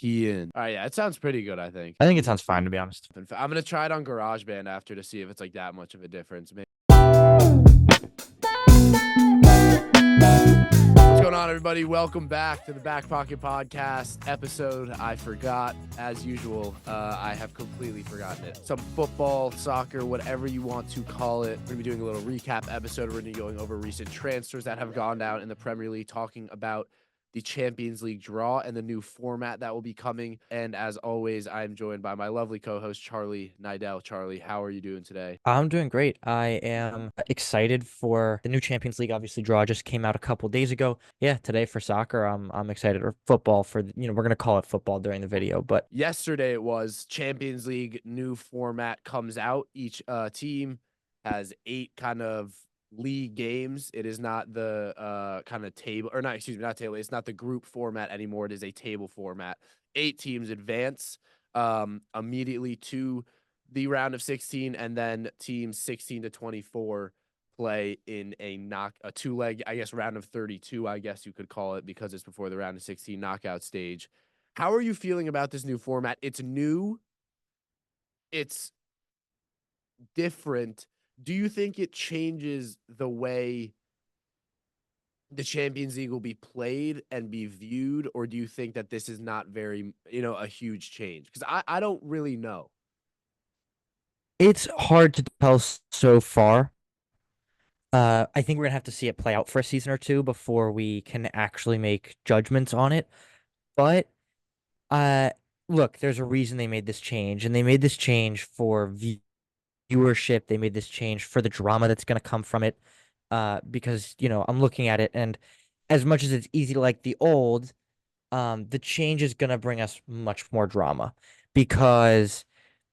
Kian. All right, yeah, it sounds pretty good, I think. I think it sounds fine, to be honest. I'm gonna try it on GarageBand after to see if it's like that much of a difference. What's going on, everybody? Welcome back to the Back Pocket Podcast episode. I forgot, as usual. I have completely forgotten it. Some football, soccer, whatever you want to call it. We're going to be doing a little recap episode. We're going to be going over recent transfers that have gone down in the Premier League, talking about the Champions League draw and the new format that will be coming. And as always, I'm joined by my lovely co-host, Charlie Nidell. Charlie, how are you doing today? I'm doing great. I am excited for the new Champions League. Obviously, draw just came out a couple days ago. Yeah, today for soccer, I'm excited. Or football for we're gonna call it football during the video, but Yesterday it was Champions League new format comes out. Each team has 8 kind of league games. It is not the kind of table, or not, excuse me, not table. It's not the group format anymore. It is a table format. 8 teams advance immediately to the round of 16, and then teams 16 to 24 play in a two-leg, I guess, round of 32, I guess you could call it, because it's before the round of 16 knockout stage. How are you feeling about this new format? It's new. It's different. Do you think it changes the way the Champions League will be played and be viewed, or do you think that this is not very, a huge change? Because I don't really know. it's hard to tell so far. I think we're gonna have to see it play out for a season or two before we can actually make judgments on it. But uh, look, there's a reason they made this change, and they made this change for viewership. They made this change for the drama that's gonna come from it. Because I'm looking at it, and as much as it's easy to like the old, the change is going to bring us much more drama because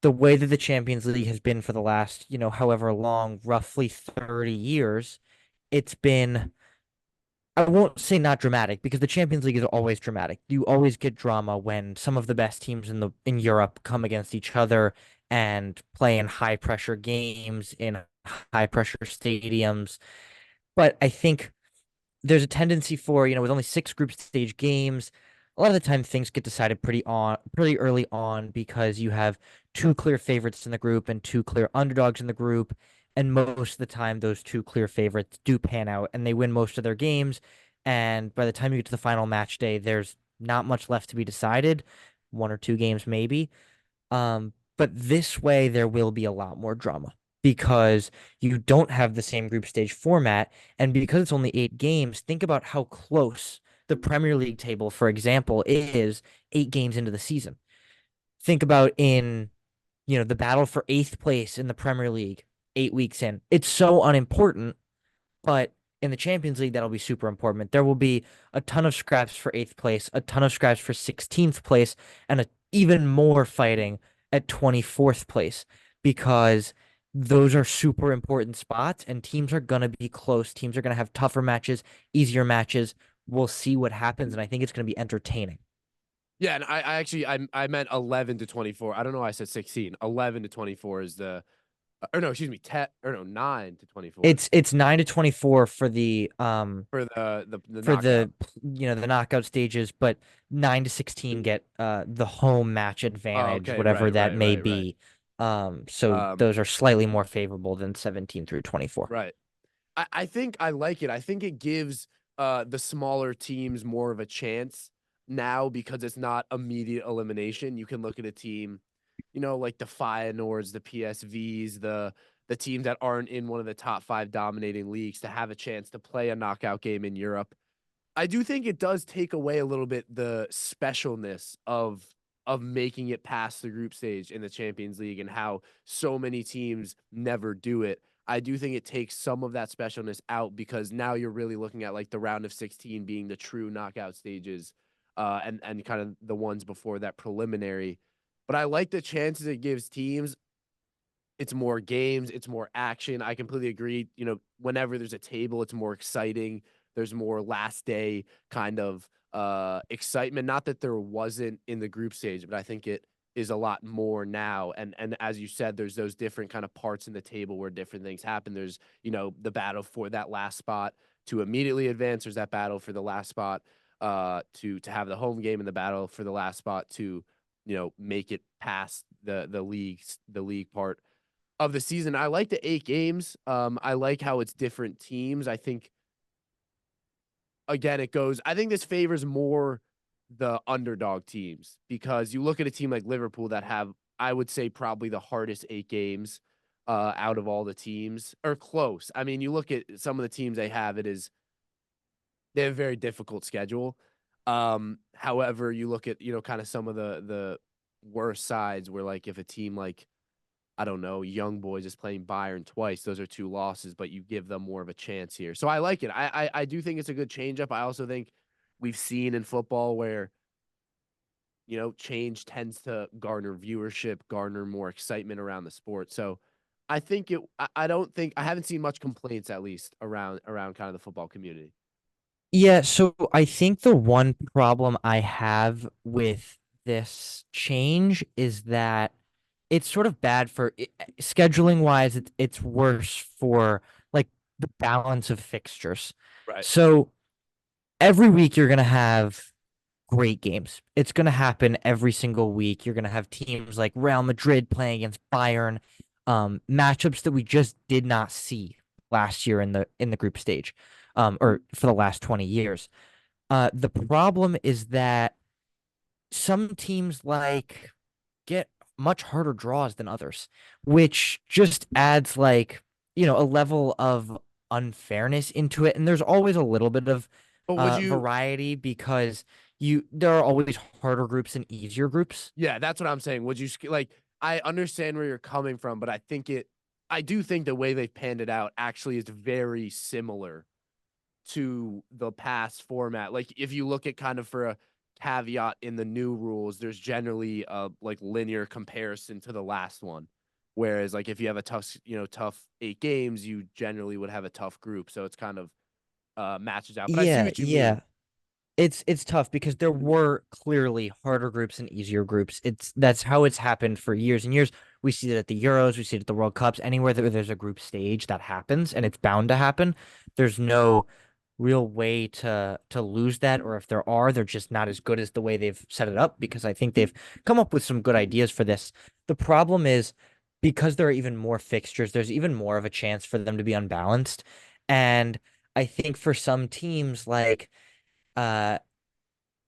the way that the Champions League has been for the last, however long, roughly 30 years, it's been, I won't say not dramatic because the Champions League is always dramatic. You always get drama when some of the best teams in Europe come against each other and play in high pressure games in high pressure stadiums. But I think there's a tendency for, with only 6 group stage games, a lot of the time things get decided pretty early on because you have 2 clear favorites in the group and 2 clear underdogs in the group. And most of the time those 2 clear favorites do pan out and they win most of their games. And by the time you get to the final match day, there's not much left to be decided, 1 or 2 games maybe. But this way there will be a lot more drama because you don't have the same group stage format. And because it's only 8 games, think about how close the Premier League table, for example, is 8 games into the season. Think about the battle for eighth place in the Premier League 8 weeks in. It's so unimportant, but in the Champions League, that'll be super important. There will be a ton of scraps for eighth place, a ton of scraps for 16th place, and even more fighting at 24th place because those are super important spots and teams are going to be close. Teams are going to have tougher matches, easier matches. We'll see what happens, and I think it's going to be entertaining. Yeah, and I actually I meant 11 to 24. I don't know why I said 16. 11 to 24 is the or no, excuse me, 10 or no, 9 to 24 It's 9 to 24 for for the for knockout. the knockout stages, but 9 to 16 get the home match Oh, advantage, okay, whatever right, that right, may right, right. be. So Um, those are slightly more favorable than 17 through 24. right. I think I like it. I think it gives the smaller teams more of a chance now because it's not immediate elimination. You can look at a team, like the Feyenoords, the PSVs, the teams that aren't in one of the top 5 dominating leagues to have a chance to play a knockout game in Europe. I do think it does take away a little bit the specialness of making it past the group stage in the Champions League and how so many teams never do it. I do think it takes some of that specialness out because now you're really looking at like the round of 16 being the true knockout stages, and kind of the ones before that preliminary. But I like the chances it gives teams. It's more games, it's more action. I completely agree. Whenever there's a table, it's more exciting. There's more last day kind of excitement. Not that there wasn't in the group stage, but I think it is a lot more now. And as you said, there's those different kind of parts in the table where different things happen. There's, the battle for that last spot to immediately advance. There's that battle for the last spot to have the home game in the battle for the last spot to make it past the league part of the season. I like the 8 games. I like how it's different teams. I think again it goes. I think this favors more the underdog teams because you look at a team like Liverpool that have, I would say, probably the hardest 8 games out of all the teams, or close. I mean, you look at some of the teams they have, they have a very difficult schedule. However, you look at kind of some of the worst sides where, like, if a team like, I don't know, Young Boys is playing Bayern twice, those are 2 losses, but you give them more of a chance here. So I like it. I do think it's a good changeup. I also think we've seen in football where change tends to garner viewership, garner more excitement around the sport. So I think I don't think I haven't seen much complaints, at least around kind of the football community. Yeah, so I think the one problem I have with this change is that it's sort of bad for scheduling wise. It's worse for like the balance of fixtures. Right. So every week you're gonna have great games. It's gonna happen every single week. You're gonna have teams like Real Madrid playing against Bayern, matchups that we just did not see last year in the group stage, or for the last 20 years. The problem is that some teams get much harder draws than others, which just adds a level of unfairness into it. And there's always a little bit of But would you variety because there are always harder groups and easier groups. Yeah, that's what I'm saying. Would you like? I understand where you're coming from, but I do think the way they've panned it out actually is very similar to the past format. Like, if you look at kind of for a caveat in the new rules, there's generally a like linear comparison to the last one. Whereas, like, if you have a tough 8 games, you generally would have a tough group. So it's kind of matches out. But I see Yeah, what you yeah. mean. It's tough because there were clearly harder groups and easier groups. That's how it's happened for years and years. We see that at the Euros, we see it at the World Cups, anywhere that there's a group stage that happens and it's bound to happen. There's no real way to lose that, or if there are, they're just not as good as the way they've set it up because I think they've come up with some good ideas for this. The problem is because there are even more fixtures, there's even more of a chance for them to be unbalanced. And I think for some teams uh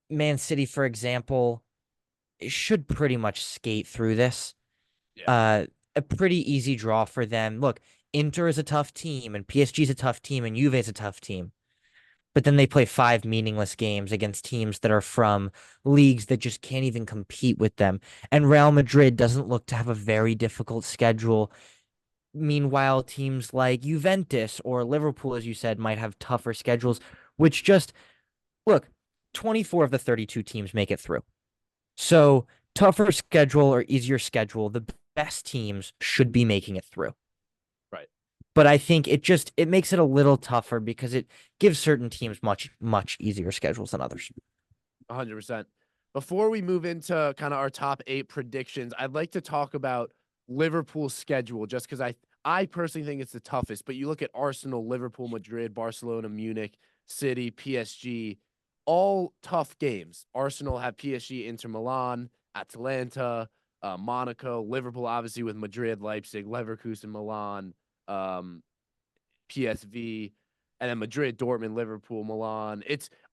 Man City, for example, should pretty much skate through this. Yeah. Uh, a pretty easy draw for them. Look, Inter is a tough team, and PSG is a tough team, and Juve is a tough team. But then they play 5 meaningless games against teams that are from leagues that just can't even compete with them. And Real Madrid doesn't look to have a very difficult schedule. Meanwhile, teams like Juventus or Liverpool, as you said, might have tougher schedules, which just look, 24 of the 32 teams make it through. So tougher schedule or easier schedule, the best teams should be making it through. Right. But I think it makes it a little tougher because it gives certain teams much easier schedules than others. 100%. Before we move into kind of our top 8 predictions, I'd like to talk about Liverpool's schedule just because I personally think it's the toughest. But you look at Arsenal, Liverpool, Madrid, Barcelona, Munich, City, PSG, all tough games. Arsenal have PSG, Inter Milan, Atalanta, Monaco, Liverpool, obviously with Madrid, Leipzig, Leverkusen, Milan, um, PSV, and then Madrid, Dortmund, Liverpool, Milan.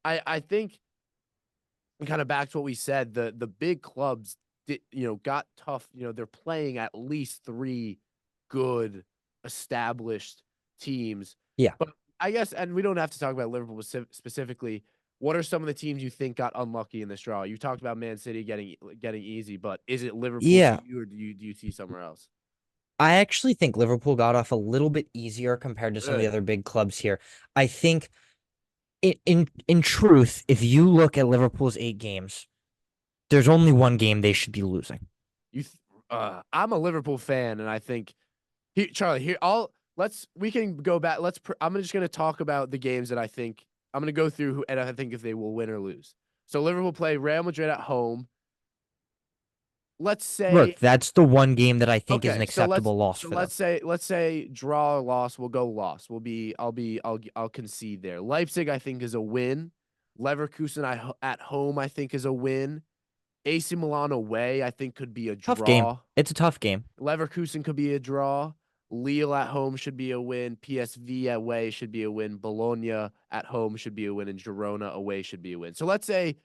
I think, and kind of back to what we said, the big clubs got tough. They're playing at least 3 good established teams. Yeah. But I guess, and we don't have to talk about Liverpool specifically. What are some of the teams you think got unlucky in this draw? You talked about Man City getting easy, but is it Liverpool to Yeah. you, or do you see somewhere else? I actually think Liverpool got off a little bit easier compared to some of the Really? other big clubs here. I think in truth, if you look at Liverpool's 8 games, there's only one game they should be losing. You, I'm a Liverpool fan, and I think Charlie, here we can go back. I'm just gonna talk about the games that I think I'm gonna go through and I think if they will win or lose. So Liverpool play Real Madrid at home. Let's Look, say that's the one game that I think is an okay. So let's acceptable loss so for them. let's say draw or loss. We'll go loss. I'll concede there. Leipzig I think is a win. Leverkusen at home, I think, is a win. AC Milan away, I think, could be a Tough game. draw. It's a tough game. Leverkusen could be a draw. Lille at home should be a win. PSV away should be a win. Bologna at home should be a win. And Girona away should be a win. So let's say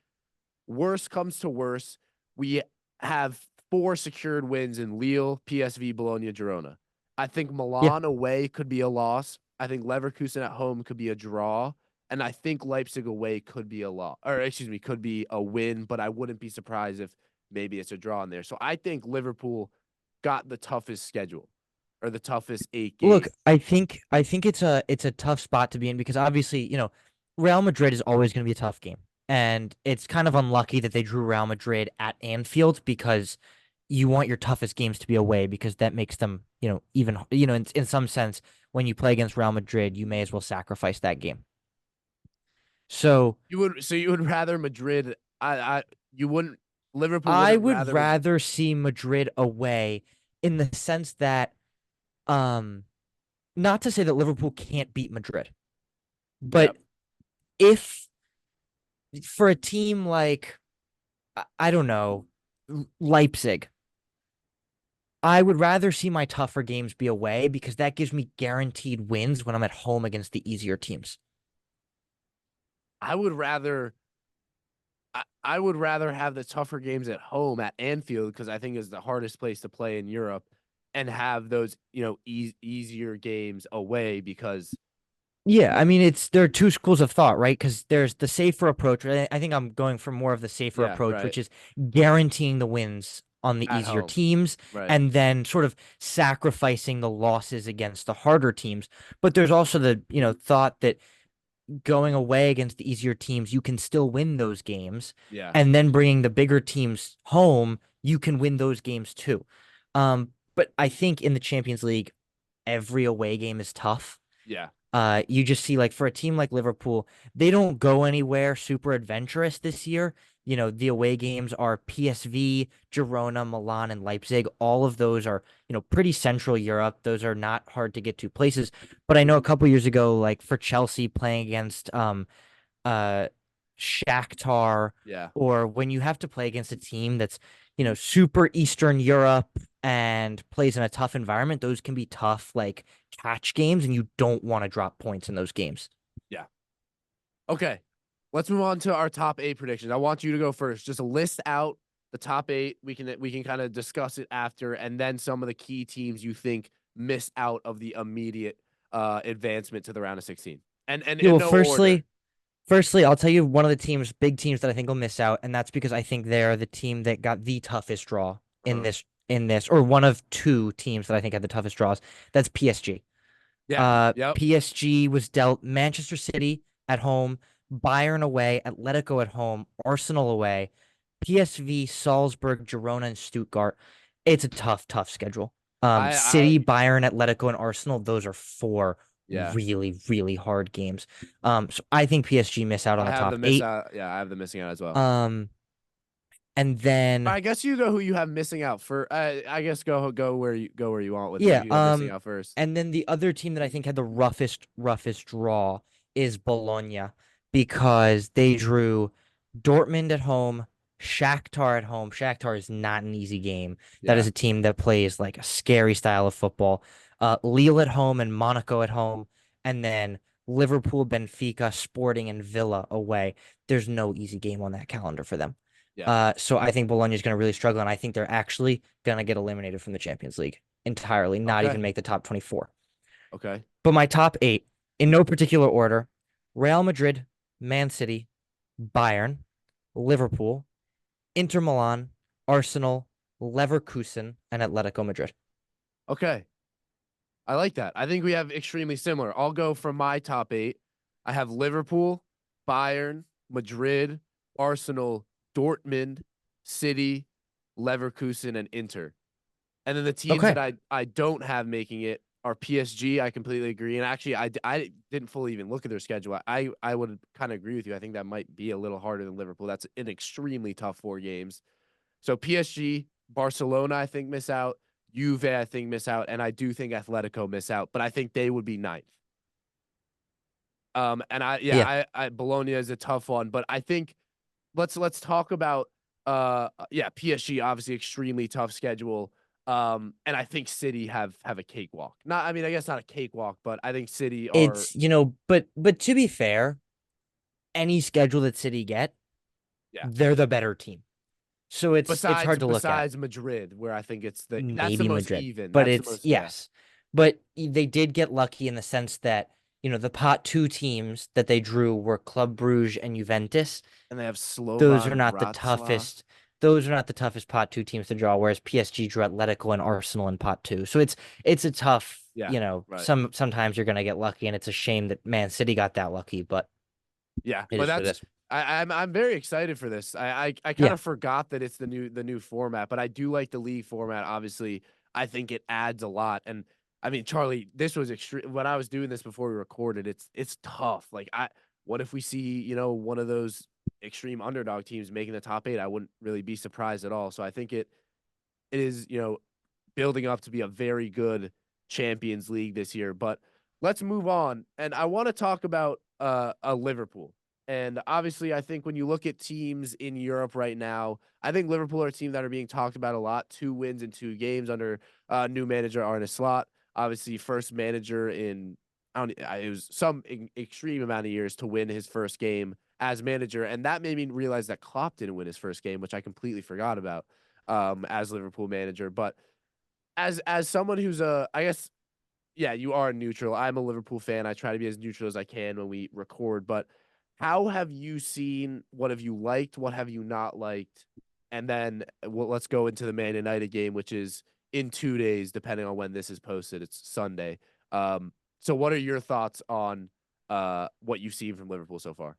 worst comes to worst, we have 4 secured wins in Lille, PSV, Bologna, Girona. I think Yeah. Milan away could be a loss. I think Leverkusen at home could be a draw. And I think Leipzig away could be a loss, or excuse me, could be a win, but I wouldn't be surprised if maybe it's a draw in there. So I think Liverpool got the toughest schedule or the toughest 8 games. Look, I think it's a tough spot to be in because obviously, Real Madrid is always going to be a tough game. And it's kind of unlucky that they drew Real Madrid at Anfield because you want your toughest games to be away because that makes them, even, in some sense, when you play against Real Madrid, you may as well sacrifice that game. So You would rather Madrid I you wouldn't Liverpool I wouldn't would rather Madrid. rather see Madrid away in the sense that, um, not to say that Liverpool can't beat Madrid, Yep. but if for a team like I don't know, Leipzig, I would rather see my tougher games be away because that gives me guaranteed wins when I'm at home against the easier teams. I would rather I would rather have the tougher games at home at Anfield because I think is the hardest place to play in Europe and have those, easier games away because Yeah, I mean there are two schools of thought, right? Because there's the safer approach. I think I'm going for more of the safer yeah, approach, right. which is guaranteeing the wins on the At easier home. teams Right. and then sort of sacrificing the losses against the harder teams. But there's also the, thought that going away against the easier teams, you can still win those games. Yeah. And then bringing the bigger teams home, you can win those games too. But I think in the Champions League, every away game is tough. Yeah. You just see like for a team like Liverpool, they don't go anywhere super adventurous this year. The away games are PSV, Girona, Milan, and Leipzig. All of those are, pretty central Europe. Those are not hard to get to places. But I know a couple years ago, like for Chelsea playing against uh Shakhtar, Yeah. or when you have to play against a team that's, super Eastern Europe and plays in a tough environment, those can be tough, like catch games, and you don't want to drop points in those games. Yeah. Okay. Let's move on to our top 8 predictions. I want you to go first. Just list out the top 8. We can kind of discuss it after and then some of the key teams you think missed out of the immediate advancement to the round of 16. And Yeah, in well, no order. firstly, I'll tell you one of the big teams that I think will miss out, and that's because I think they're the team that got the toughest draw in Uh-huh. this, or one of two teams that I think had the toughest draws. That's PSG. Yeah. Yep. PSG was dealt Manchester City at home, Bayern away, Atletico at home, Arsenal away, PSV, Salzburg, Girona, and Stuttgart. It's a tough, tough schedule. I City, Bayern, Atletico, and Arsenal, those are four yeah. really, really hard games. So I think PSG miss out on I the have the top miss eight. out. Yeah, I have the missing out as well. Um, and then I guess you go who you have missing out for. I guess go where you want with it. yeah, Who you have missing out first? and then the other team that I think had the roughest draw is Bologna because they drew Dortmund at home, Shakhtar at home. Shakhtar is not an easy game. That is Yeah. a team that plays like a scary style of football. Lille at home and Monaco at home, and then Liverpool, Benfica, Sporting, and Villa away. There's no easy game on that calendar for them. Yeah. So I think Bologna is going to really struggle, and I think they're actually going to get eliminated from the Champions League entirely, not Okay. even make the top 24. Okay. But my top eight, in no particular order: Real Madrid, Man City, Bayern, Liverpool, Inter Milan, Arsenal, Leverkusen, and Atletico Madrid. Okay. I like that. I think we have extremely similar. I'll go from my top 8. I have Liverpool, Bayern, Madrid, Arsenal, Dortmund, City, Leverkusen, and Inter. And then the teams that Okay. I don't have making it are PSG. I completely agree. And actually, I didn't fully even look at their schedule. I would kind of agree with you. I think that might be a little harder than Liverpool. That's an extremely tough 4 games. So PSG, Barcelona, I think miss out. Juve, I think miss out, and I do think Atletico miss out, but I think they would be ninth. And Yeah. I Bologna is a tough one, but I think let's talk about yeah, PSG obviously extremely tough schedule. And I think City have a cakewalk. Not I mean, I guess not a cakewalk, but I think City are It's, but to be fair, any schedule that City get, yeah. they're the better team. So it's Besides hard to look at. Madrid, where I think that's the Maybe most Madrid, even. but That's the it's most yeah. yes. But they did get lucky in the sense that, the pot two teams that they drew were Club Brugge and Juventus. And they have Those are Slovan not the Bratslav. toughest. Those are not the toughest pot two teams to draw, whereas PSG drew Atletico and Arsenal in pot two. So it's a tough, Yeah, right. sometimes you're gonna get lucky, and it's a shame that Man City got that lucky, but Yeah, it but is what it that's is. I'm very excited for this. I kind Yeah, of forgot that it's the new format, but I do like the league format. Obviously, I think it adds a lot. And I mean, Charlie, this was extreme. When I was doing this before we recorded, it's tough. Like, what if we see one of those extreme underdog teams making the top eight? I wouldn't really be surprised at all. So I think it is building up to be a very good Champions League this year. But let's move on, and I want to talk about a Liverpool. And obviously, I think when you look at teams in Europe right now, I think Liverpool are a team that are being talked about a lot. 2 wins in 2 games under new manager Arne Slot. Obviously, first manager in I don't, it was some extreme amount of years to win his first game as manager, and that made me realize that Klopp didn't win his first game, which I completely forgot about as Liverpool manager. But as someone who's I guess yeah, you are neutral. I'm a Liverpool fan. I try to be as neutral as I can when we record, but how have you seen, what have you liked, what have you not liked? And then let's go into the Man United game, which is in 2 days, depending on when this is posted. It's Sunday. So what are your thoughts on what you've seen from Liverpool so far?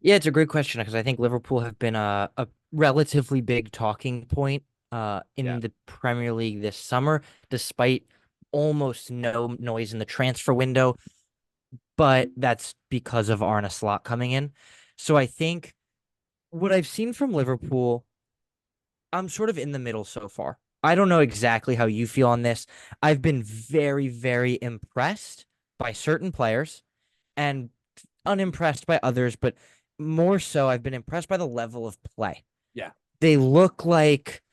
yeah, it's a great question because I think Liverpool have been a relatively big talking point Yeah. in the Premier League this summer, despite almost no noise in the transfer window. But that's because of Arne Slot coming in. So I think what I've seen from Liverpool, I'm sort of in the middle so far. I don't know exactly how you feel on this. I've been very, very impressed by certain players and unimpressed by others, but more so, I've been impressed by the level of play. Yeah. They look like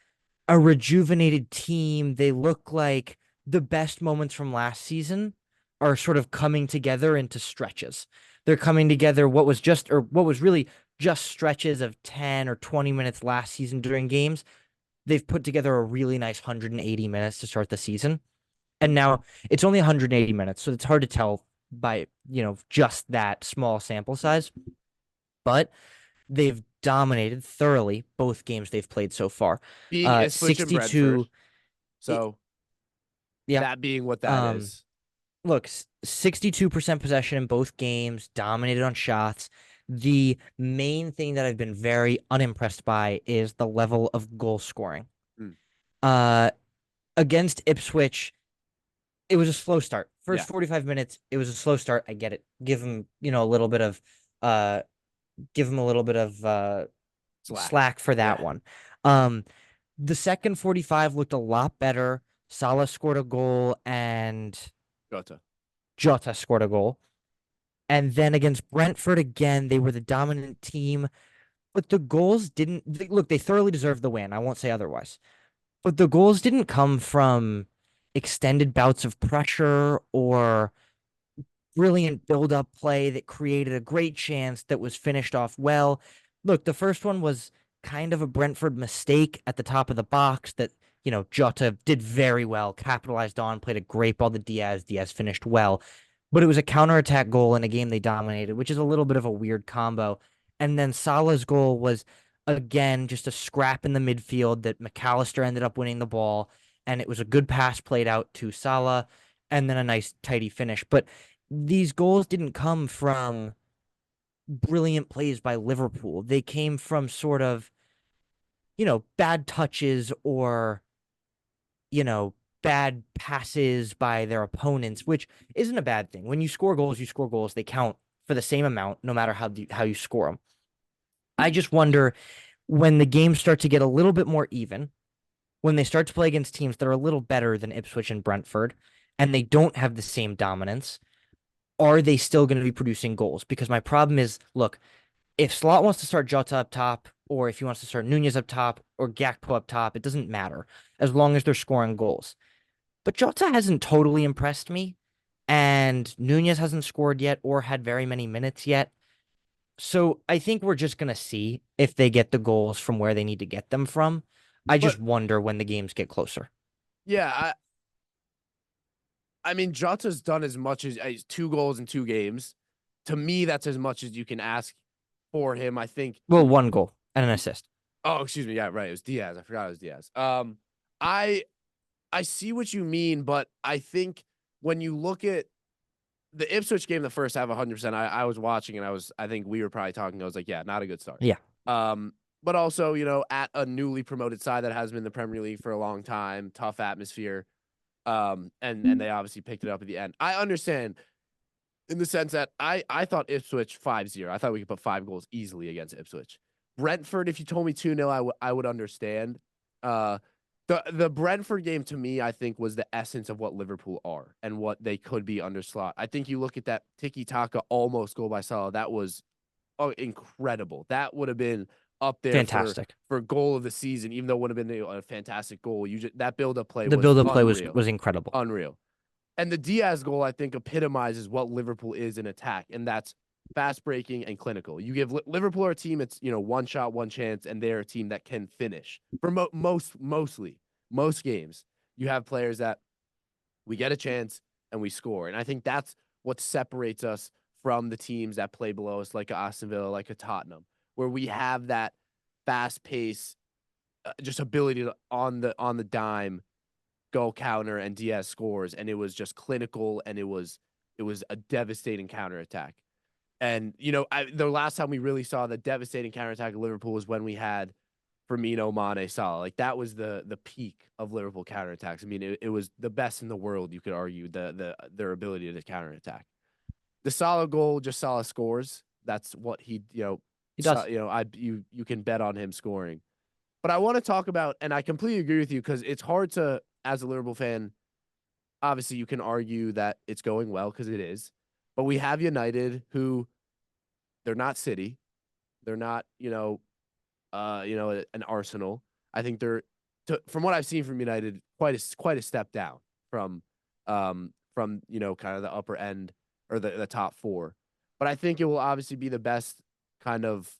a rejuvenated team. They look like the best moments from last season are sort of coming together into stretches. They're coming together what was really just stretches of 10 or 20 minutes last season during games. They've put together a really nice 180 minutes to start the season. And now it's only 180 minutes, so it's hard to tell by, just that small sample size, but they've dominated thoroughly both games they've played so far. Being Ipswich and Brentford. 62 So Yeah. that being what that Um, is. Look, 62% possession in both games, dominated on shots. The main thing that I've been very unimpressed by is the level of goal scoring. Mm, Uh, Against Ipswich, it was a slow start. First yeah. 45 minutes, it was a slow start. I get it. Uh give him a little bit of Slack. slack for that Yeah. one. Um, the second 45 looked a lot better. Salah scored a goal and Gota. Jota scored a goal. And then against Brentford again, they were the dominant team, but the goals didn't look, they thoroughly deserved the win. I won't say otherwise. But the goals didn't come from extended bouts of pressure or brilliant build-up play that created a great chance that was finished off well. Look, the first one was kind of a Brentford mistake at the top of the box that, Jota did very well, capitalized on, played a great ball to Diaz. Diaz finished well. But it was a counterattack goal in a game they dominated, which is a little bit of a weird combo. And then Salah's goal was, again, just a scrap in the midfield that McAllister ended up winning the ball. And it was a good pass played out to Salah and then a nice, tidy finish. But these goals didn't come from brilliant plays by Liverpool. They came from sort of, bad touches or, bad passes by their opponents, which isn't a bad thing. When you score goals, you score goals. They count for the same amount, no matter how you score them. I just wonder when the games start to get a little bit more even, when they start to play against teams that are a little better than Ipswich and Brentford, and they don't have the same dominance, are they still going to be producing goals? Because my problem is, look, if Slot wants to start Jota up top, or if he wants to start Nunez up top, or Gakpo up top, it doesn't matter as long as they're scoring goals. But Jota hasn't totally impressed me, and Nunez hasn't scored yet or had very many minutes yet. So I think we're just going to see if they get the goals from where they need to get them from. I But just wonder when the games get closer. yeah, I mean, Jota's done as much as 2 goals in 2 games. To me, that's as much as you can ask for him. I think. Well, one goal and an assist. Oh, excuse me. Yeah, right. It was Diaz. I forgot it was Diaz. I I see what you mean, but I think when you look at the Ipswich game, the first half, 100%. I was watching and I think we were probably talking. I was like, yeah, not a good start. Yeah. But also, at a newly promoted side that has been in the Premier League for a long time, tough atmosphere. And they obviously picked it up at the end. I understand in the sense that I thought Ipswich 5-0. I thought we could put 5 goals easily against Ipswich. Brentford, if you told me 2-0, I would understand. Uh, the Brentford game to me, I think, was the essence of what Liverpool are and what they could be under Slot. I think you look at that tiki taka almost goal by Salah. That was incredible. That would have been up there Fantastic. for goal of the season, even though it would have been a fantastic goal. That build up play The was build-up play unreal, was incredible. unreal. And the Diaz goal, I think, epitomizes what Liverpool is in attack, and that's fast breaking and clinical. You give Liverpool a team, it's one shot, one chance, and they're a team that can finish for most games. You have players that we get a chance and we score, and I think that's what separates us from the teams that play below us, like a Aston Villa, like a Tottenham, where we have that fast pace, just ability to on the dime go counter and Diaz scores, and it was just clinical, and it was a devastating counterattack. And the last time we really saw the devastating counterattack of Liverpool was when we had Firmino, Mane, Salah. Like that was the peak of Liverpool counterattacks. I mean, it was the best in the world. You could argue their ability to counterattack. The Salah goal, just Salah scores. That's what he He does. you can bet on him scoring. But I want to talk about, and I completely agree with you because it's hard to, as a Liverpool fan, obviously you can argue that it's going well because it is. But we have United who they're not City. They're not, an Arsenal. I think from what I've seen from United, quite a step down from kind of the upper end or the top four. But I think it will obviously be the best kind of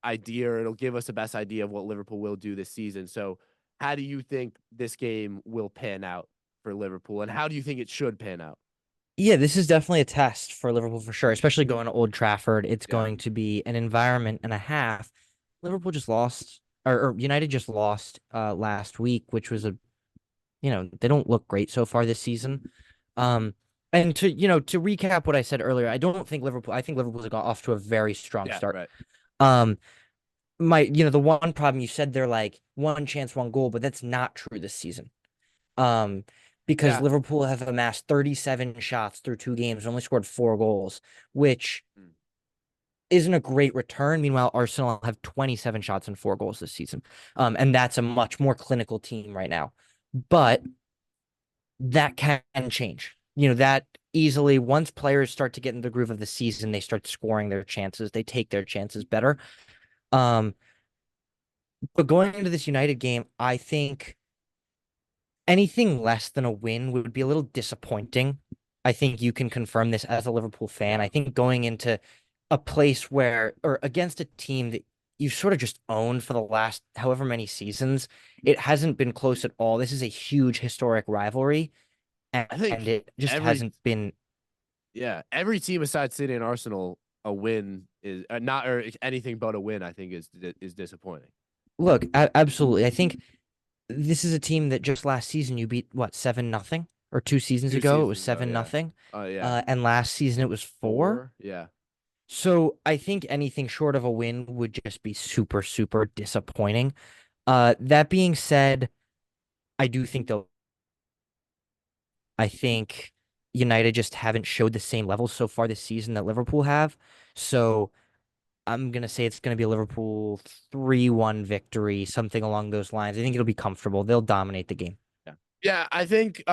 idea, or it'll give us the best idea of what Liverpool will do this season. So, how do you think this game will pan out for Liverpool, and how do you think it should pan out? Yeah, this is definitely a test for Liverpool for sure, especially going to Old Trafford. It's Yeah, going to be an environment and a half. Liverpool just lost, or United just lost last week, which was they don't look great so far this season. Um, and to recap what I said earlier, I think Liverpool's got off to a very strong yeah, start. right. Um, the one problem you said they're like one chance, one goal, but that's not true this season. Um, because Yeah, Liverpool have amassed 37 shots through 2 games and only scored 4 goals, which mm, isn't a great return. Meanwhile, Arsenal have 27 shots and 4 goals this season. And that's a much more clinical team right now. But that can change. That easily, once players start to get in the groove of the season, they start scoring their chances. They take their chances better. Um, but going into this United game, I think anything less than a win would be a little disappointing. I think you can confirm this as a Liverpool fan. yeah. I think going into a place where, or against a team that you sort of just owned for the last however many seasons, it hasn't been close at all. This is a huge historic rivalry, I and think it just every hasn't been. every team besides City and Arsenal, a win is not, or anything but a win. I think is disappointing. Look, absolutely. I think this is a team that just last season you beat what 7-0, or 2 seasons Two ago it was seasons ago, seven yeah. nothing, Oh yeah, and last season it was 4. 4. Yeah, So I think anything short of a win would just be super, super disappointing. That being said, I do think they'll. I think United just haven't showed the same level so far this season that Liverpool have. So I'm gonna say it's gonna be a Liverpool 3-1 victory, something along those lines. I think it'll be comfortable. They'll dominate the game. yeah, yeah. I think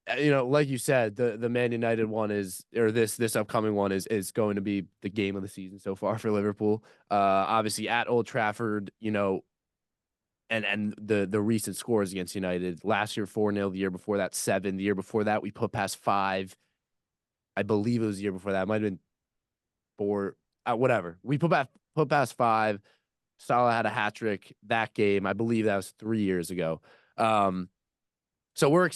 like you said, the Man United one is, or this upcoming one is going to be the game of the season so far for Liverpool. Obviously at Old Trafford, and the recent scores against United last year 4-0, the year before that 7, the year before that we put past 5. I believe it was the year before that. It might have been 4, whatever. We put past 5. Salah had a hat trick that game. I believe that was 3 years ago. Um, so we're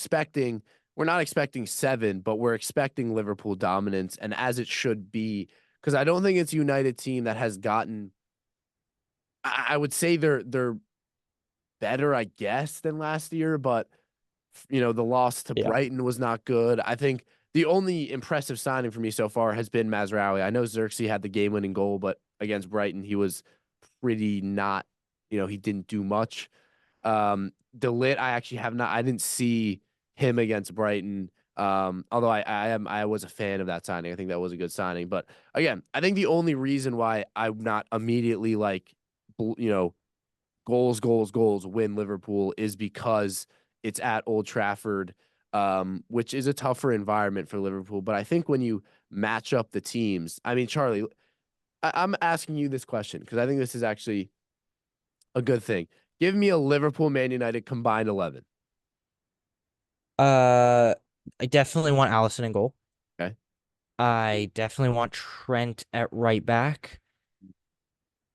not expecting 7, but we're expecting Liverpool dominance, and as it should be, because I don't think it's a United team that has gotten. I would say they're better, I guess, than last year, but the loss to Yeah. Brighton was not good. I think the only impressive signing for me so far has been Mazraoui. I know Xerxes had the game-winning goal, but against Brighton, he was pretty not. He didn't do much. Delit, I actually have not. I didn't see him against Brighton. Although I was a fan of that signing. I think that was a good signing. But again, I think the only reason why I'm not immediately like, goals win Liverpool is because it's at Old Trafford, which is a tougher environment for Liverpool. But I think when you match up the teams, I mean, Charlie, I'm asking you this question because I think this is actually a good thing. Give me a Liverpool Man United combined 11. Uh, I definitely want Allison in goal. Okay. I definitely want Trent at right back.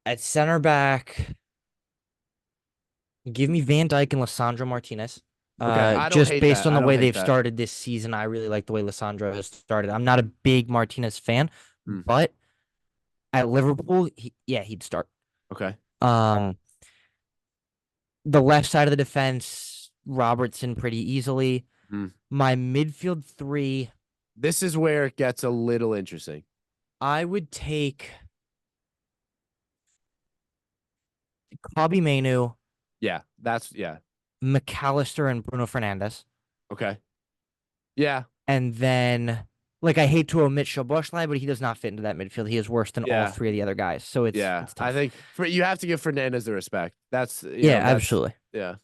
At center back, give me Van Dijk and Lissandro Martinez. Okay. I don't Just hate based that. on I the don't way hate they've that. started this season, I really like the way Lissandro has started. I'm not a big Martinez fan, Mm, but at Liverpool, he'd start. okay. Um, the left side of the defense, Robertson pretty easily. Mm. My midfield three, This is where it gets a little interesting. I would take Kobe Mainu, Yeah. Yeah. McAllister, and Bruno Fernandes. Okay. Yeah. And then, like, I hate to omit Szoboszlai, but he does not fit into that midfield. He is worse than all Yeah. three of the other guys. So Yeah. it's I tough. think you have to give Fernandez the respect. Yeah, That's, absolutely. yeah.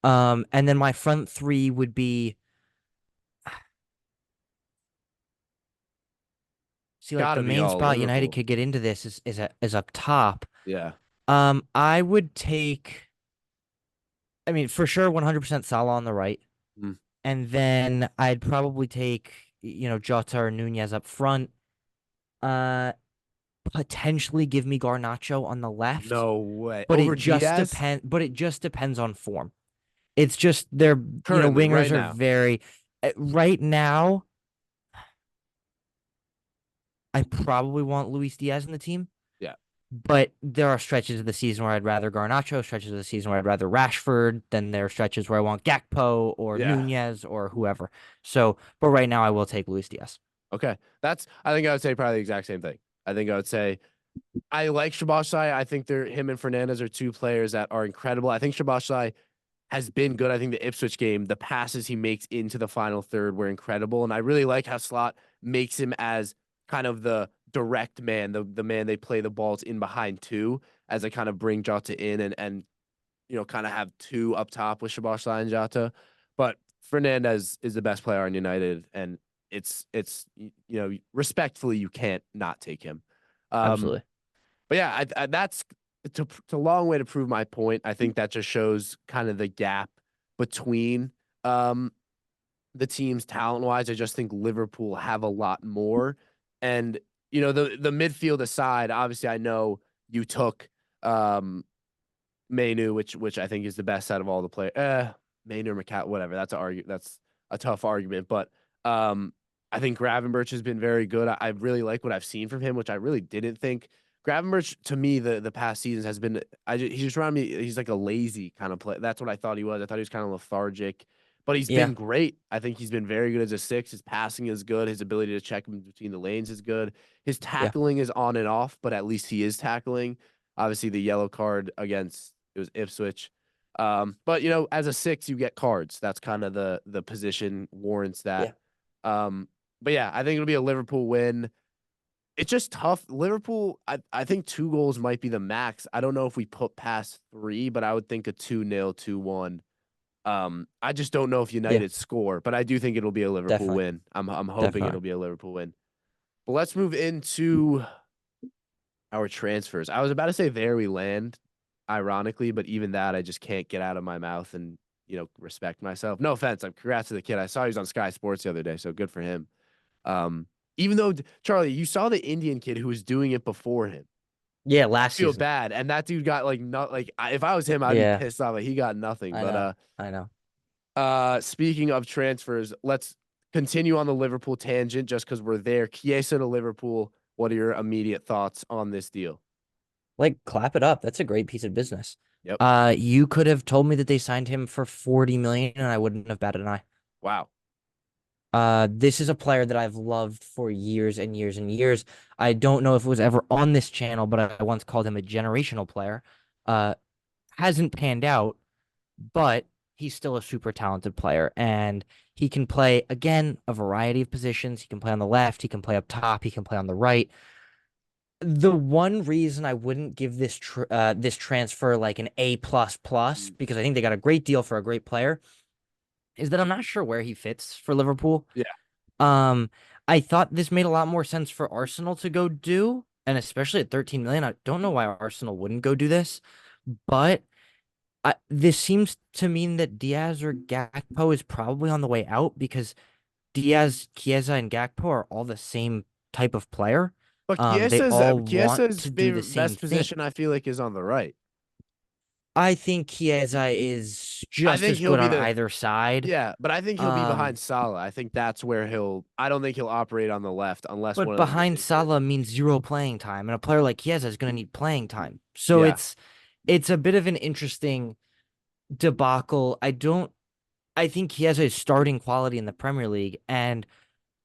And then my front three would be, see, like the Gotta be main all spot United Liverpool. could get into this is up top. Yeah. I would take, I mean, for sure, 100% Salah on the right. Mm. And then I'd probably take, Jota or Nunez up front. Uh, Potentially give me Garnacho on the left, No way. but Over Diaz? it just depends on form. It's just their, Currently, right wingers are now. very right now. I probably want Luis Diaz in the team, Yeah. but there are stretches of the season where I'd rather Garnacho, stretches of the season where I'd rather Rashford, then there are stretches where I want Gakpo or Yeah. Nunez or whoever. So, but right now I will take Luis Diaz. Okay. I think I would say probably the exact same thing. I think I would say I like Shabashai. I think him and Fernandez are two players that are incredible. I think Shabashai has been good. I think the Ipswich game, the passes he makes into the final third were incredible. And I really like how Slot makes him as kind of the direct man, the man they play the balls in behind too, as they kind of bring Jota in and kind of have two up top with Shabashai and Jota. But Fernandez is the best player on United, and it's respectfully you can't not take him. Um, Absolutely. but yeah, that's to a long way to prove my point. I think that just shows kind of the gap between um, the teams talent wise. I just think Liverpool have a lot more, and the midfield aside, obviously I know you took um, Mainu, which I think is the best out of all the players. Mainu or McCall, whatever. That's a tough argument, but um, I think Gravenberch has been very good. I really like what I've seen from him, which I really didn't think. Gravenberch to me the past seasons has been. He just reminded me. He's like a lazy kind of play. That's what I thought he was. I thought he was kind of lethargic, but he's Yeah. been great. I think he's been very good as a 6. His passing is good. His ability to check him between the lanes is good. His Yeah. tackling is on and off, but at least he is tackling. Obviously, the yellow card against it was Ipswich. But as a 6, you get cards. That's kind of the position warrants that. Yeah. But yeah, I think it'll be a Liverpool win. It's just tough. Liverpool, I think 2 goals might be the max. I don't know if we put past 3, but I would think a 2-0, 2-1 I just don't know if Yeah, United score, but I do think it'll be a Liverpool definitely, win. I'm hoping definitely. it'll be a Liverpool win. But let's move into our transfers. I was about to say there we land, ironically, but even that I just can't get out of my mouth and respect myself. No offense. I'm congrats to the kid. I saw he was on Sky Sports the other day, so good for him. Um, even though Charlie, you saw the Indian kid who was doing it before him. Yeah, I last feel season. bad, and that dude got like not like if I was him, I'd be Yeah, pissed off. Like he got nothing. I But know. I know. speaking of transfers, let's continue on the Liverpool tangent just because we're there. Chiesa to Liverpool. What are your immediate thoughts on this deal? Like, clap it up. That's a great piece of business. Yep. You could have told me that they signed him for 40 million and I wouldn't have batted an eye. Wow. This is a player that I've loved for years and years and years. I don't know if it was ever on this channel, but I once called him a generational player. Uh, hasn't panned out, but he's still a super talented player and he can play again a variety of positions. He can play on the left, he can play up top, he can play on the right. The one reason I wouldn't give this transfer like an A plus plus, Mm. because I think they got a great deal for a great player, is that I'm not sure where he fits for Liverpool. Yeah. Um, I thought this made a lot more sense for Arsenal to go do, and especially at 13 million. I don't know why Arsenal wouldn't go do this, but this seems to mean that Diaz or Gakpo is probably on the way out because Diaz, Chiesa, and Gakpo are all the same type of player. But They Chiesa's all want Chiesa's to do the favorite same best thing. position I feel like is on the right. I think Chiesa is I just think as he'll good be on the either side. Yeah, but I think he'll be Um, behind Salah. I think that's where I don't think he'll operate on the left unless one but of them gets behind injured. Salah means zero playing time, and a player like Chiesa is going to need playing time. So Yeah. it's a bit of an interesting debacle. I think Chiesa is starting quality in the Premier League, and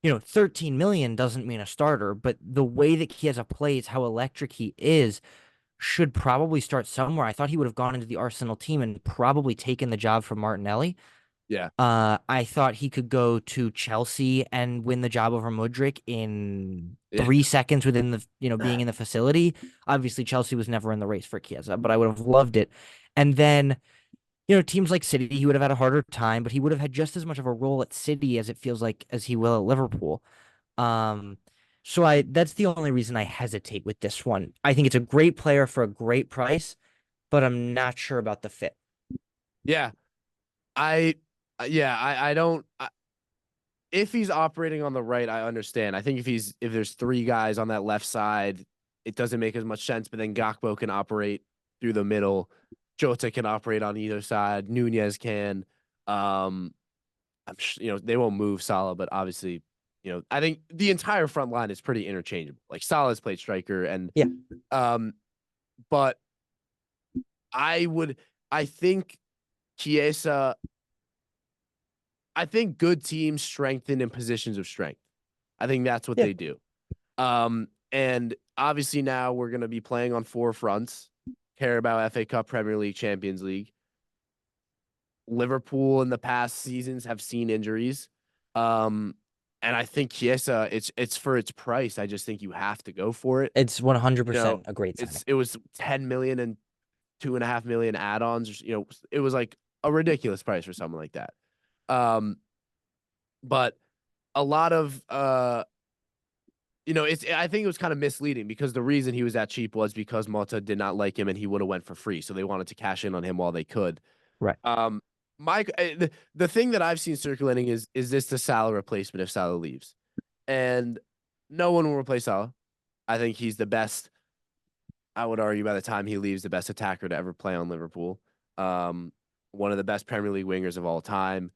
13 million doesn't mean a starter, but the way that Chiesa plays, how electric he is, should probably start somewhere. I thought he would have gone into the Arsenal team and probably taken the job from Martinelli. Yeah. I thought he could go to Chelsea and win the job over Mudryk in Yeah. 3 seconds within the, being in the facility. Obviously, Chelsea was never in the race for Chiesa, but I would have loved it. And then, teams like City, he would have had a harder time, but he would have had just as much of a role at City as it feels like as he will at Liverpool. Um, so that's the only reason I hesitate with this one. I think it's a great player for a great price, but I'm not sure about the fit. Yeah. I yeah, I don't if he's operating on the right, I understand. I think if there's three guys on that left side, it doesn't make as much sense. But then Gakpo can operate through the middle. Jota can operate on either side. Nunez can. Um, they won't move Salah, but obviously, I think the entire front line is pretty interchangeable. Like Salah's played striker, and Yeah, um, but I would, I think Chiesa. I think good teams strengthen in positions of strength. I think that's what yeah. they do. And obviously now we're going to be playing on four fronts: Carabao, FA Cup, Premier League, Champions League. Liverpool in the past seasons have seen injuries. Um, and I think Chiesa, it's for its price. I just think you have to go for it. It's You know, 100% a great signing. it was 10 million and 2.5 million add-ons. It was like a ridiculous price for someone like that. Um, but a lot of it's I think it was kind of misleading because the reason he was that cheap was because Mota did not like him and he would have went for free. So they wanted to cash in on him while they could. Right. Mike, the thing that I've seen circulating is this the Salah replacement if Salah leaves? And no one will replace Salah. I think he's the best. I would argue by the time he leaves, the best attacker to ever play on Liverpool. Um, One of the best Premier League wingers of all time.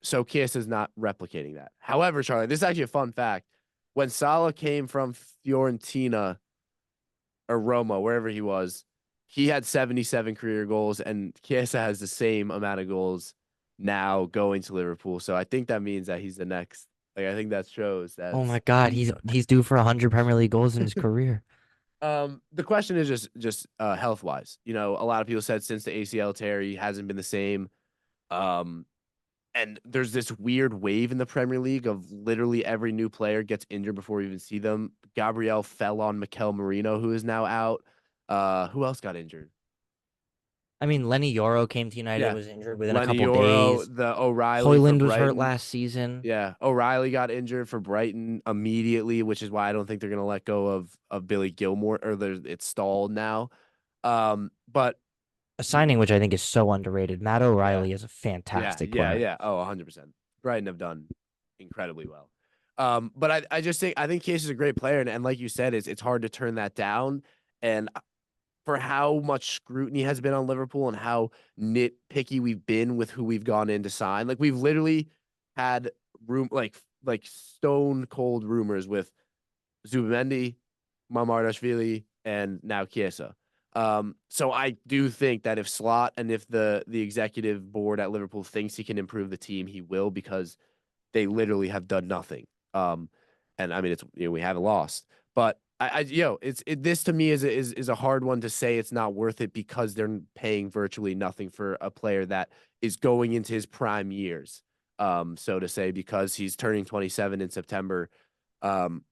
So Kiss is not replicating that. However, Charlie, this is actually a fun fact. When Salah came from Fiorentina or Roma, wherever he was, he had 77 career goals, and Chiesa has the same amount of goals now going to Liverpool. So I think that means that he's the next. Like I think that shows Oh that's. my God, he's due for 100 Premier League goals in his career. The question is just health wise. A lot of people said since the ACL tear, he hasn't been the same. Um, and there's this weird wave in the Premier League of literally every new player gets injured before we even see them. Gabriel fell on Mikel Merino, who is now out. Who else got injured? I mean, Lenny Yoro came to United, Yeah. was injured within a Lenny couple Yoro, days. the O'Reilly for Hoyland was hurt Brighton. last season. Yeah, O'Reilly got injured for Brighton immediately, which is why I don't think they're gonna let go of Billy Gilmore, or it's stalled now. But A signing which I think is so underrated. Matt yeah, O'Reilly is a yeah, fantastic yeah, player. yeah. Oh, 100%. Brighton have done incredibly well. But I just think Case is a great player, and like you said, it's hard to turn that down. And for how much scrutiny has been on Liverpool and how nitpicky we've been with who we've gone in to sign. Like we've literally had like stone cold rumors with Zubimendi, Mamardashvili, and now Chiesa. So I do think that if Slot and if the executive board at Liverpool thinks he can improve the team, he will, because they literally have done nothing. Um, and I mean, it's, we haven't lost, but this to me is a hard one to say it's not worth it, because they're paying virtually nothing for a player that is going into his prime years. So to say, because he's turning 27 in September. Um,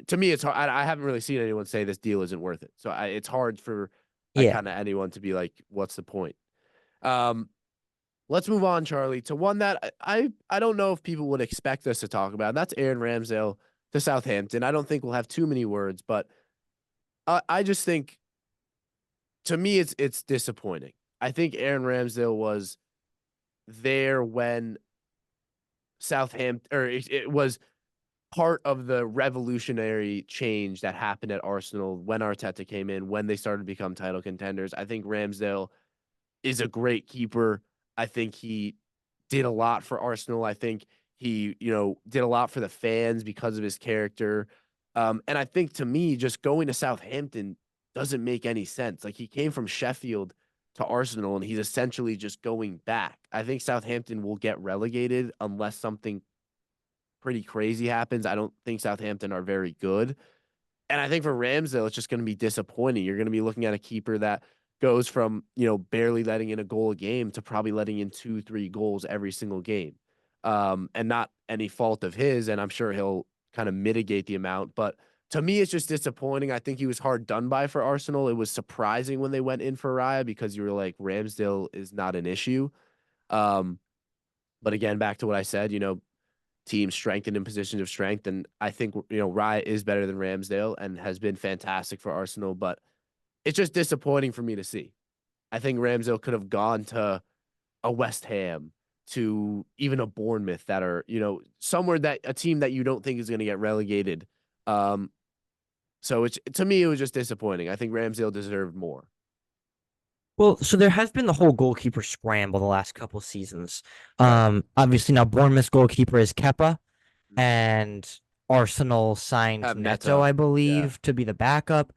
to me, it's hard. I haven't really seen anyone say this deal isn't worth it. So it's hard for Yeah. kind of anyone to be like, what's the point? Um, Let's move on, Charlie, to one that I don't know if people would expect us to talk about. And that's Aaron Ramsdale to Southampton. I don't think we'll have too many words, but I just think, to me, it's disappointing. I think Aaron Ramsdale was there when Southampton, or it was part of the revolutionary change that happened at Arsenal when Arteta came in, when they started to become title contenders. I think Ramsdale is a great keeper. I think he did a lot for Arsenal. I think he, did a lot for the fans because of his character. And I think, to me, just going to Southampton doesn't make any sense. Like, he came from Sheffield to Arsenal, and he's essentially just going back. I think Southampton will get relegated unless something pretty crazy happens. I don't think Southampton are very good. And I think for Ramsdale, it's just going to be disappointing. You're going to be looking at a keeper that goes from, barely letting in a goal a game to probably letting in 2, 3 goals every single game. And not any fault of his. And I'm sure he'll kind of mitigate the amount. But to me, it's just disappointing. I think he was hard done by for Arsenal. It was surprising when they went in for Raya, because you were like, Ramsdale is not an issue. Um, but again, back to what I said, teams strengthened in positions of strength. And I think, Raya is better than Ramsdale and has been fantastic for Arsenal, but it's just disappointing for me to see. I think Ramsdale could have gone to a West Ham, to even a Bournemouth, that are, somewhere, that a team that you don't think is going to get relegated. Um, so to me, it was just disappointing. I think Ramsdale deserved more. Well, so there has been the whole goalkeeper scramble the last couple seasons. Right. Obviously now Bournemouth's goalkeeper is Kepa, and Arsenal signed Have Neto, Neto. I Yeah. believe, to be the backup.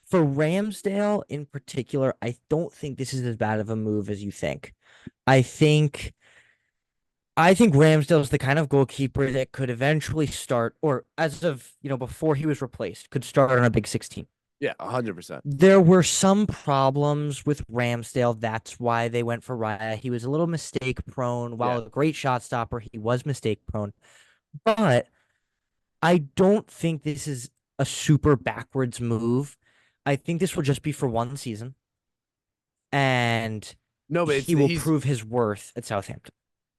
For Ramsdale in particular, I don't think this is as bad of a move as you think. I think I think Ramsdale's the kind of goalkeeper that could eventually start, or as of, before he was replaced, could start on a big 16. Yeah. 100%. There were some problems with Ramsdale. That's why they went for Raya. He was a little mistake prone. While Yeah. a great shot stopper, he was mistake prone. But I don't think this is a super backwards move. I think this will just be for one season, and No, but he will prove his worth at Southampton.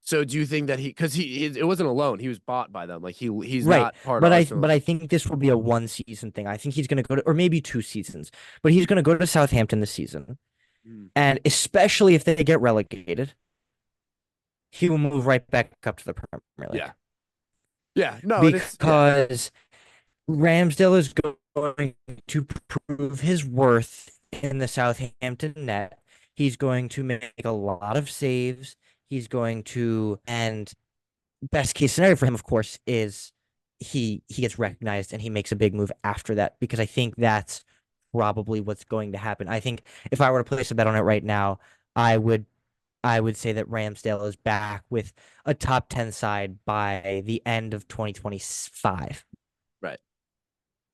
so do you think that because it wasn't a loan, he was bought by them. Like, he's Right. not part of But I Arsenal. but I think this will be a one season thing. I think he's going to go to, or maybe 2 seasons, but he's going to go to Southampton this season. Mm. And especially if they get relegated, he will move right back up to the Premier League, Yeah. Yeah. No, and it's, yeah. because Ramsdale is going to prove his worth in the Southampton net. He's going to make a lot of saves. He's going to, and best case scenario for him, of course, is he gets recognized and he makes a big move after that, because I think that's probably what's going to happen. I think if I were to place a bet on it right now, I would I would say that Ramsdale is back with a top 10 side by the end of 2025. Right.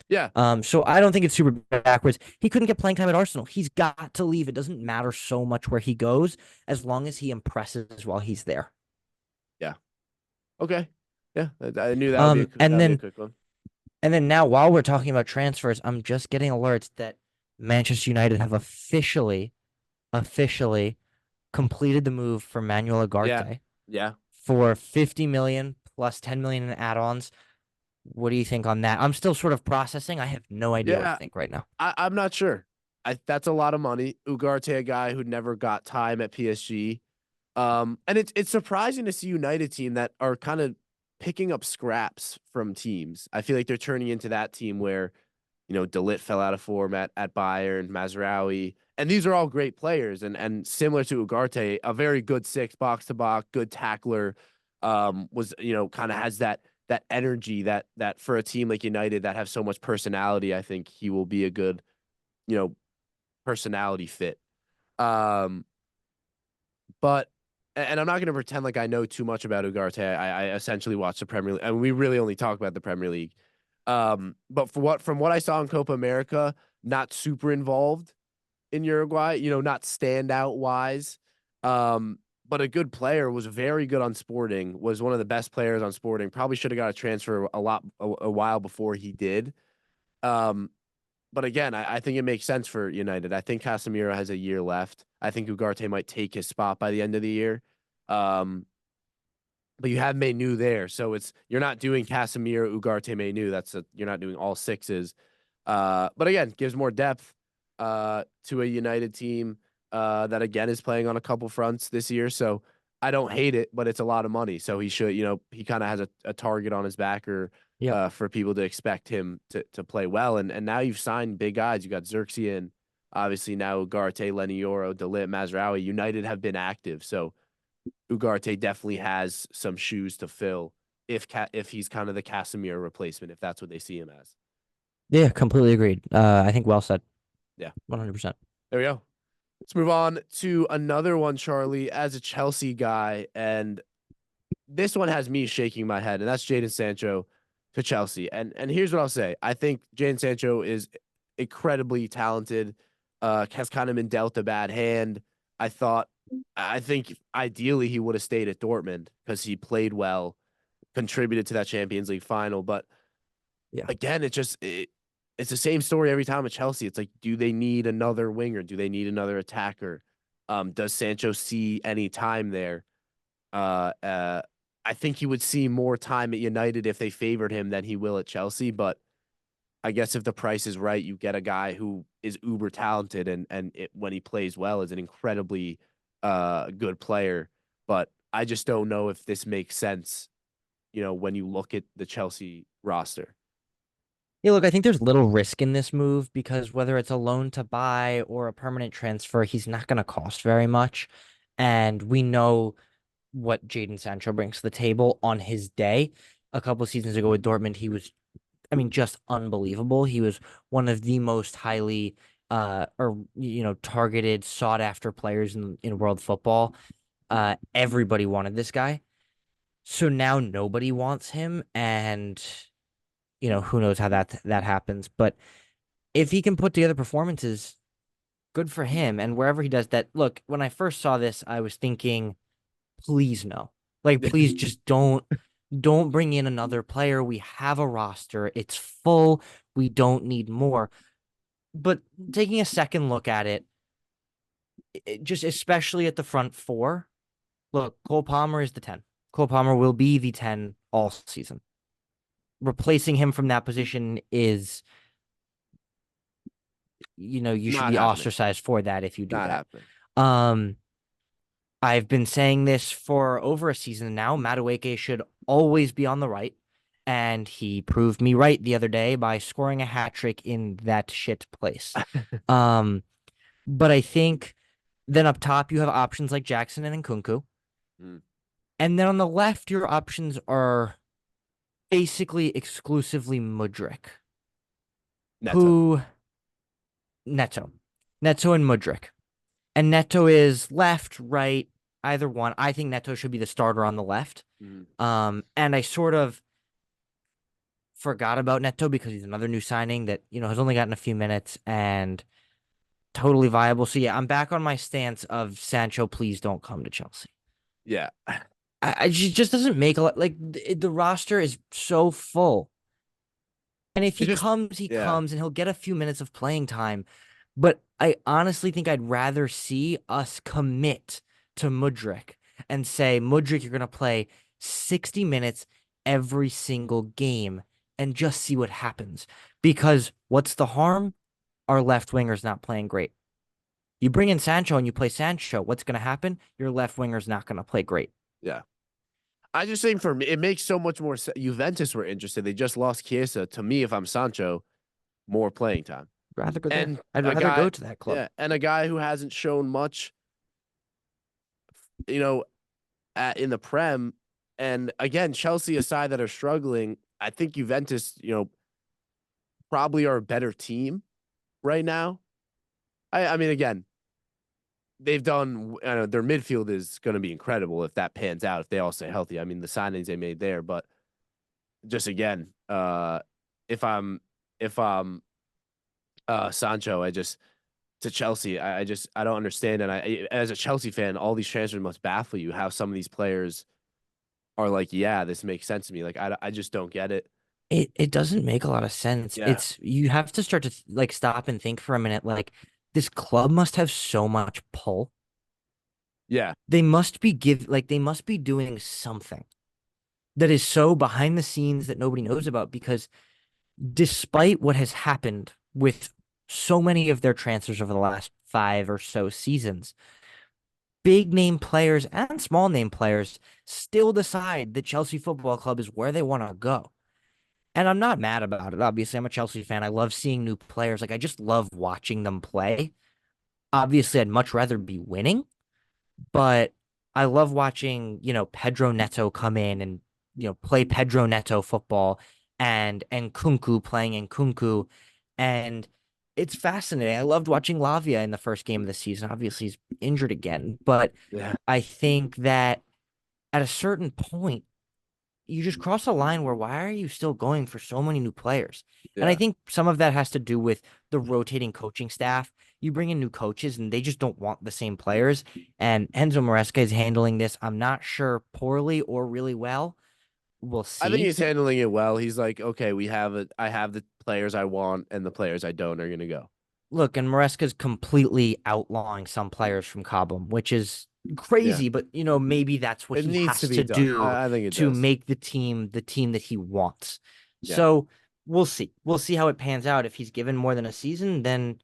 Yeah. So I don't think it's super backwards. He couldn't get playing time at Arsenal. He's got to leave. It doesn't matter so much where he goes, as long as he impresses while he's there. Yeah. Okay. Yeah. I knew Um, that and would be a then quick one. and then now, while we're talking about transfers, I'm just getting alerts that Manchester United have officially officially completed the move for Manuel Yeah. Ugarte Yeah. for 50 million plus 10 million in add-ons. What do you think on that? I'm still sort of processing. I have no idea what to Yeah. think right now. I'm not sure. That's a lot of money. Ugarte, a guy who never got time at PSG. And it's surprising to see United team that are kind of picking up scraps from teams. I feel like they're turning into that team where, De Ligt fell out of form at Bayern, Mazraoui, and these are all great players. And similar to Ugarte, a very good six, box to box, good tackler. Was kind of has that energy that for a team like United that have so much personality, I think he will be a good you know personality fit. Um, but and I'm not going to pretend like I know too much about Ugarte. I essentially watch the Premier League, and we really only talk about the Premier League. But from what I saw in Copa America, not super involved in Uruguay. Not standout wise. Um, but a good player, was very good on Sporting. Was one of the best players on Sporting. Probably should have got a transfer a while before he did. Um, but again, I think it makes sense for United. I think Casemiro has a year left. I think Ugarte might take his spot by the end of the year. Um, but you have Menu there, so you're not doing Casemiro, Ugarte, Menu. You're not doing all sixes. But again, gives more depth to a United team that again is playing on a couple fronts this year. So I don't hate it, but it's a lot of money. So he should, he kind of has a target on his back, or Yep. for people to expect him to play well. And now you've signed big guys. You got Xerxes in, obviously now Ugarte, Lenny Yoro, De Ligt, Mazraoui. United have been active, so Ugarte definitely has some shoes to fill if he's kind of the Casemiro replacement, if that's what they see him as. Yeah, completely agreed. I think well said. Yeah, 100%. there we go. Let's move on to another one, Charlie, as a Chelsea guy. And this one has me shaking my head, and that's Jadon Sancho to Chelsea. And here's what I'll say. I think Jadon Sancho is incredibly talented, has kind of been dealt a bad hand. I think ideally he would have stayed at Dortmund because he played well, contributed to that Champions League final. But Yeah. again, it's the same story every time with Chelsea. It's like, do they need another winger? Do they need another attacker? Does Sancho see any time there? Uh, uh, I think he would see more time at United if they favored him than he will at Chelsea. But I guess if the price is right, you get a guy who is uber talented when he plays well is an incredibly good player. But I just don't know if this makes sense. When you look at the Chelsea roster. Yeah, look, I think there's little risk in this move because whether it's a loan to buy or a permanent transfer, he's not going to cost very much. And we know what Jadon Sancho brings to the table on his day. A couple of seasons ago with Dortmund, he was, I mean, just unbelievable. He was one of the most highly targeted, sought after players in world football. Everybody wanted this guy. So now nobody wants him, and who knows how that happens. But if he can put together performances, good for him. And wherever he does that, look, when I first saw this, I was thinking, please no. Like, please just don't bring in another player. We have a roster. It's full. We don't need more. But taking a second look at it just especially at the front four, look, Cole Palmer is the 10. Cole Palmer will be the 10 all season. Replacing him from that position is, you should Not be happening. ostracized for that if you do Not that. happening. Um, I've been saying this for over a season now. Madueke should always be on the right. And he proved me right the other day by scoring a hat trick in that shit place. Um, but I think then up top, you have options like Jackson and Nkunku. Mm. And then on the left, your options are basically exclusively Mudryk, Neto. who Neto, Neto and Mudryk. And Neto is left, right, either one. I think Neto should be the starter on the left. Mm. And I sort of forgot about Neto because he's another new signing that, has only gotten a few minutes and totally viable. So yeah, I'm back on my stance of Sancho, please don't come to Chelsea. Yeah. I just doesn't make a lot like the roster is so full. And if It he just comes, he yeah. comes and he'll get a few minutes of playing time. But I honestly think I'd rather see us commit to Mudryk and say, Mudryk, you're going to play 60 minutes every single game and just see what happens. Because what's the harm? Our left winger's not playing great. You bring in Sancho and you play Sancho, what's going to happen? Your left winger's not going to play great. Yeah. I just think for me, it makes so much more sense. Juventus were interested. They just lost Chiesa. To me, if I'm Sancho, more playing time. Rather go there. And I'd a rather guy, go to that club. yeah, and a guy who hasn't shown much, you know, in the Prem. And again, Chelsea, a side that are struggling, I think Juventus, probably are a better team right now. I mean, again, they've done. Their midfield is going to be incredible if that pans out. If they all stay healthy, I mean, the signings they made there. But just again, if I'm if I'm Sancho, I just to Chelsea, I don't understand. And as a Chelsea fan, all these transfers must baffle you. How some of these players are like, yeah, this makes sense to me. Like I just don't get it. It doesn't make a lot of sense. Yeah, It's you have to start to like stop and think for a minute. Like this club must have so much pull. yeah. They must be doing something that is so behind the scenes that nobody knows about because despite what has happened with so many of their transfers over the last 5 or so seasons, big name players and small name players still decide that Chelsea Football Club is where they want to go. And I'm not mad about it. Obviously, I'm a Chelsea fan. I love seeing new players. Like I just love watching them play. Obviously, I'd much rather be winning, but I love watching, Pedro Neto come in and, play Pedro Neto football and Kunku playing in Kunku. And it's fascinating. I loved watching Lavia in the first game of the season. Obviously, he's injured again, but Yeah. I think that at a certain point, you just cross a line where why are you still going for so many new players? And I Yeah. think some of that has to do with the rotating coaching staff. You bring in new coaches and they just don't want the same players. And Enzo Maresca is handling this. I'm not sure poorly or really well. We'll I think see. he's handling it well. He's like, okay, I have the players I want, and the players I don't are gonna go. Look, and Maresca's completely outlawing some players from Cobham, which is Yeah. crazy, but maybe that's what It he needs to has be to done. do I think it to does. make the team that he wants. Yeah. So we'll see. We'll see how it pans out. If he's given more than a season, then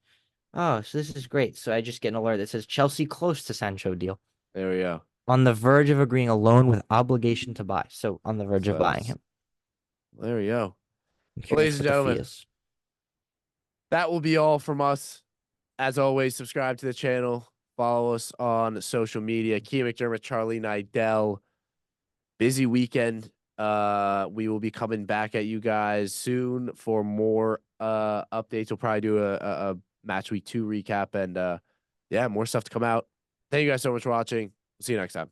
so this is great. So I just get an alert that says Chelsea close to Sancho deal. There we go. On the verge of agreeing a loan with obligation to buy. So on the verge of So buying that's him. there we go. I'm Well, curious ladies and what the fee gentlemen, is. that will be all from us. As always, subscribe to the channel. Follow us on social media. Kia McDermott, Charlie Nidell. Busy weekend. We will be coming back at you guys soon for more updates. We'll probably do a match week 2 recap and yeah, more stuff to come out. Thank you guys so much for watching. See you next time.